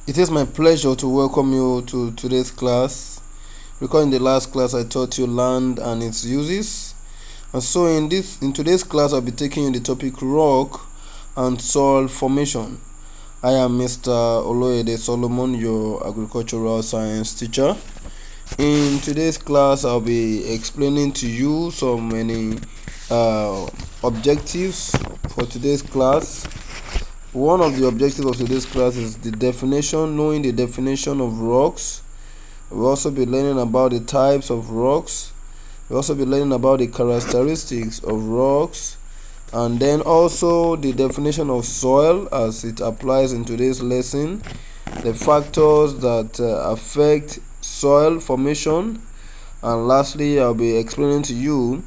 It is my pleasure to welcome you to today's class. Recall in the last class I taught you land and its uses. And so in today's class I'll be taking you the topic rock and soil formation. I am Mr. Oloyede Solomon, your agricultural science teacher. In today's class I'll be explaining to you so many objectives for today's class. One of the objectives of today's class is knowing the definition of rocks. We'll also be learning about the types of rocks. We'll also be learning about the characteristics of rocks, and then also the definition of soil as it applies in today's lesson, the factors that affect soil formation, and lastly I'll be explaining to you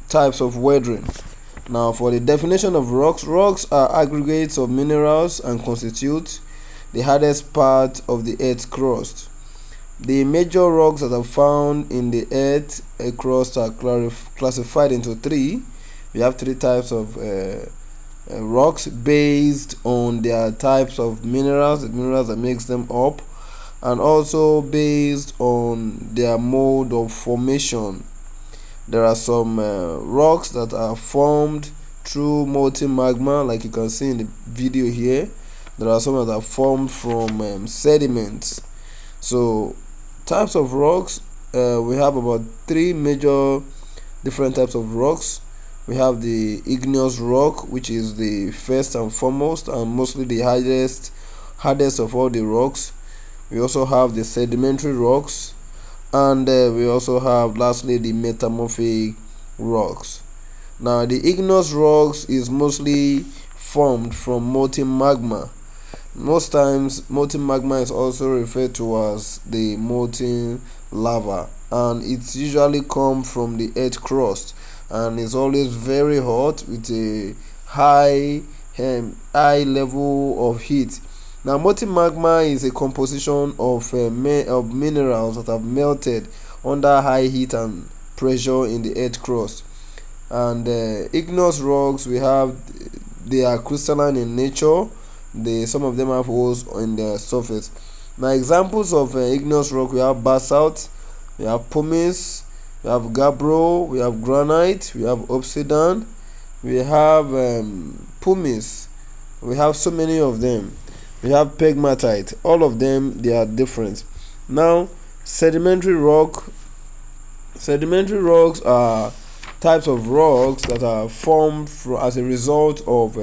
types of weathering. Now, for the definition of rocks are aggregates of minerals and constitute the hardest part of the Earth's crust. The major rocks that are found in the Earth's crust are classified into three. We have three types of rocks based on their types of minerals, the minerals that makes them up, and also based on their mode of formation. There are some rocks that are formed through molten magma, like you can see in the video here. There are some that are formed from sediments. So, types of rocks, we have about three major different types of rocks. We have the igneous rock, which is the first and foremost and mostly the hardest of all the rocks. We also have the sedimentary rocks, and we also have lastly the metamorphic rocks. Now, the igneous rocks is mostly formed from molten magma. Most times molten magma is also referred to as the molten lava, and it's usually come from the earth crust and is always very hot with a high level of heat. Now, molten magma is a composition of minerals that have melted under high heat and pressure in the earth crust. And igneous rocks, they are crystalline in nature. Some of them have holes on their surface. Now, examples of igneous rock, we have basalt, we have pumice, we have gabbro, we have granite, we have obsidian, we have pumice. We have so many of them. We have pegmatite. All of them, they are different. Now, sedimentary rocks are types of rocks that are formed as a result of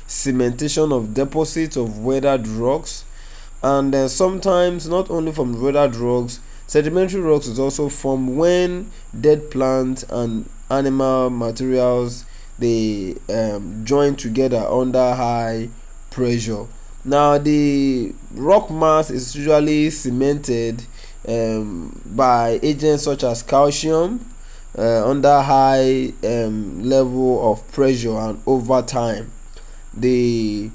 cementation of deposits of weathered rocks. And sometimes not only from weathered rocks, sedimentary rocks is also formed when dead plants and animal materials they join together under high pressure. Now, the rock mass is usually cemented by agents such as calcium under high level of pressure and over time. The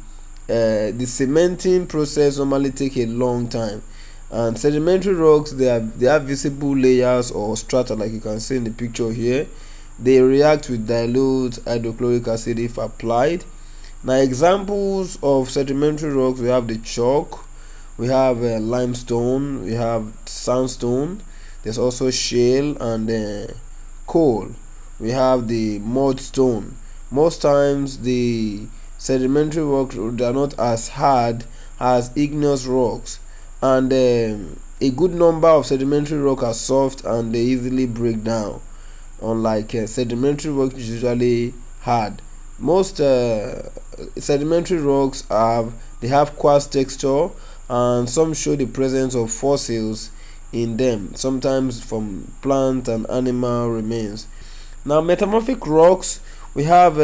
cementing process normally take a long time, and sedimentary rocks, they have visible layers or strata, like you can see in the picture here. They react with dilute hydrochloric acid if applied. Now, examples of sedimentary rocks, we have the chalk, we have limestone, we have sandstone, there's also shale and coal. We have the mudstone. Most times the sedimentary rocks, they are not as hard as igneous rocks, and a good number of sedimentary rocks are soft and they easily break down, unlike sedimentary rocks is usually hard. Most sedimentary rocks have quartz texture, and some show the presence of fossils in them, sometimes from plant and animal remains. Now, metamorphic rocks, we have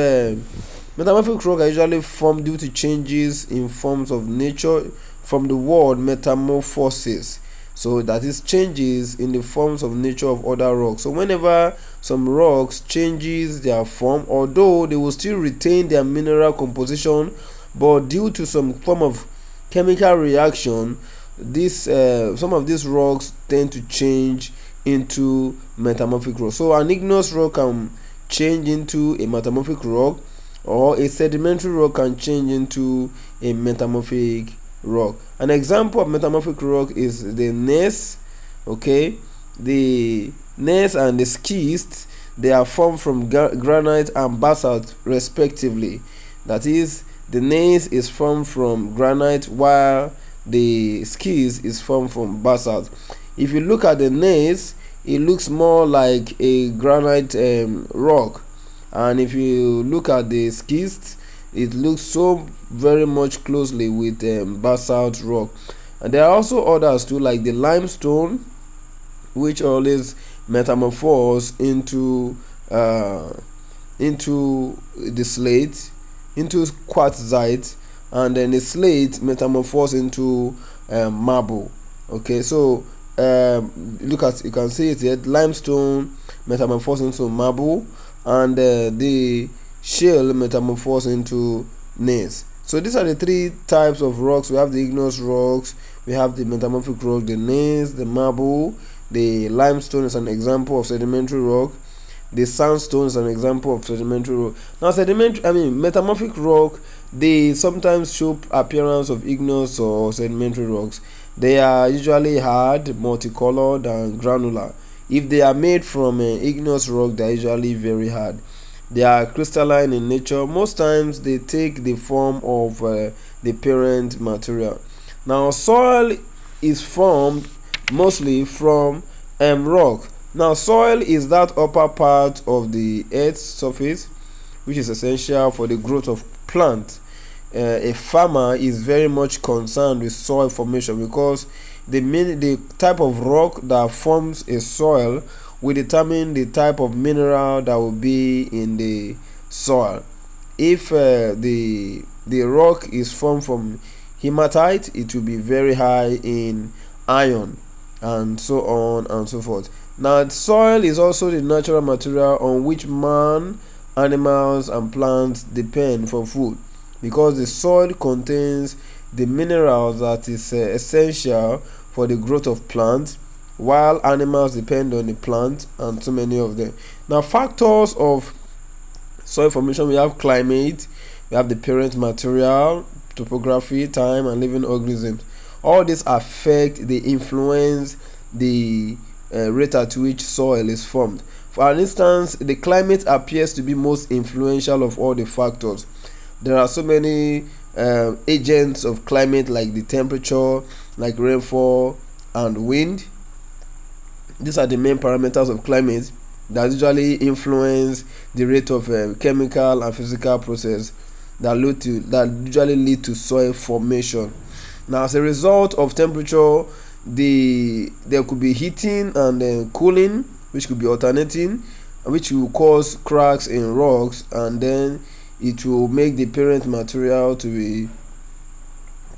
metamorphic rocks are usually formed due to changes in forms of nature, from the word metamorphosis. So that is changes in the forms of nature of other rocks. So whenever some rocks changes their form, although they will still retain their mineral composition, but due to some form of chemical reaction, this some of these rocks tend to change into metamorphic rock. So an igneous rock can change into a metamorphic rock, or a sedimentary rock can change into a metamorphic rock. An example of metamorphic rock is the gneiss. Okay, the gneiss and the schist, they are formed from granite and basalt respectively. That is, the gneiss is formed from granite while the schist is formed from basalt. If you look at the gneiss, it looks more like a granite rock, and if you look at the schist, it looks so very much closely with basalt rock. And there are also others too, like the limestone, which always metamorphose into the slate, into quartzite, and then the slate metamorphose into marble. Okay, so look at, you can see it here, limestone metamorphose into marble, and the shale metamorphose into gneiss. So these are the three types of rocks. We have the igneous rocks, we have the metamorphic rock, the gneiss, the marble. The limestone is an example of sedimentary rock. The sandstone is an example of sedimentary rock. Now metamorphic rock, they sometimes show appearance of igneous or sedimentary rocks. They are usually hard, multicolored, and granular. If they are made from igneous rock, they are usually very hard. They are crystalline in nature. Most times they take the form of the parent material. Now soil is formed mostly from rock. Now soil is that upper part of the earth's surface which is essential for the growth of plant. A farmer is very much concerned with soil formation, because the type of rock that forms a soil will determine the type of mineral that will be in the soil. If the rock is formed from hematite, it will be very high in iron, and so on and so forth. Now soil is also the natural material on which man, animals, and plants depend for food, because the soil contains the minerals that is essential for the growth of plants, while animals depend on the plant, and so many of them. Now factors of soil formation: we have climate, we have the parent material, topography, time, and living organisms. All these affect, they influence the rate at which soil is formed. For instance, the climate appears to be most influential of all the factors. There are so many agents of climate, like the temperature, like rainfall and wind. These are the main parameters of climate that usually influence the rate of chemical and physical process that usually lead to soil formation. Now, as a result of temperature, there could be heating and cooling, which could be alternating, which will cause cracks in rocks, and then it will make the parent material to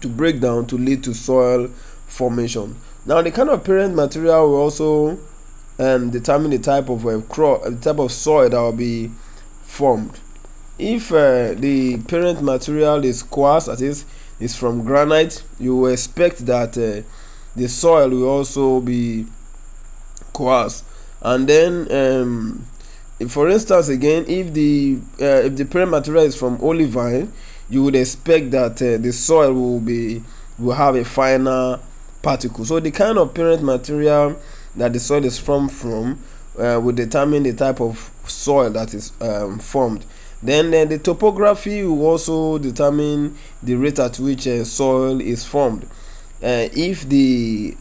break down, to lead to soil formation. Now, the kind of parent material will also determine the type of the type of soil that will be formed. If the parent material is quartz, that is from granite, you will expect that the soil will also be quartz. And then for instance, again, if the parent material is from olivine, you would expect that the soil will have a finer particle. So the kind of parent material that the soil is formed from will determine the type of soil that is formed. Then the topography will also determine the rate at which soil is formed. If the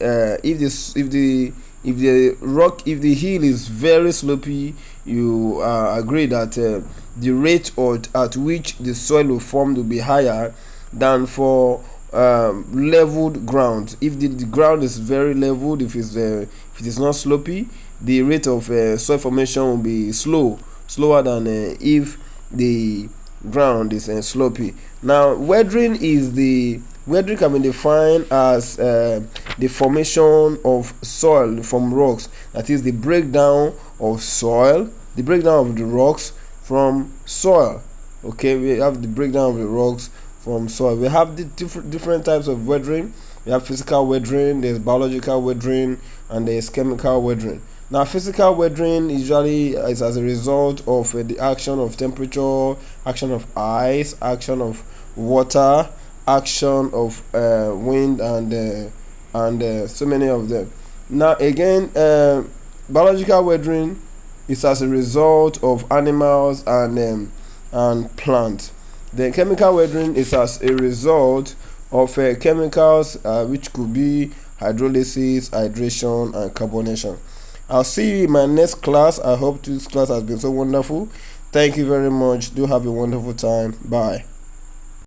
hill is very slopy, you agree that the rate at which the soil will form will be higher than for leveled ground. If the ground is very leveled, if it is not slopy, the rate of soil formation will be slower than if the ground is slopy. Now, weathering can be defined as the formation of soil from rocks. That is, the breakdown of soil, the breakdown of the rocks from soil. Okay, we have the breakdown of the rocks from soil. We have the different types of weathering. We have physical weathering, there's biological weathering, and there's chemical weathering. Now, physical weathering usually is as a result of the action of temperature, action of ice, action of water, action of wind and so many of them. Now again, biological weathering is as a result of animals and plants. The chemical weathering is as a result of chemicals, which could be hydrolysis, hydration, and carbonation. I'll see you in my next class. I hope this class has been so wonderful. Thank you very much. Do have a wonderful time. Bye.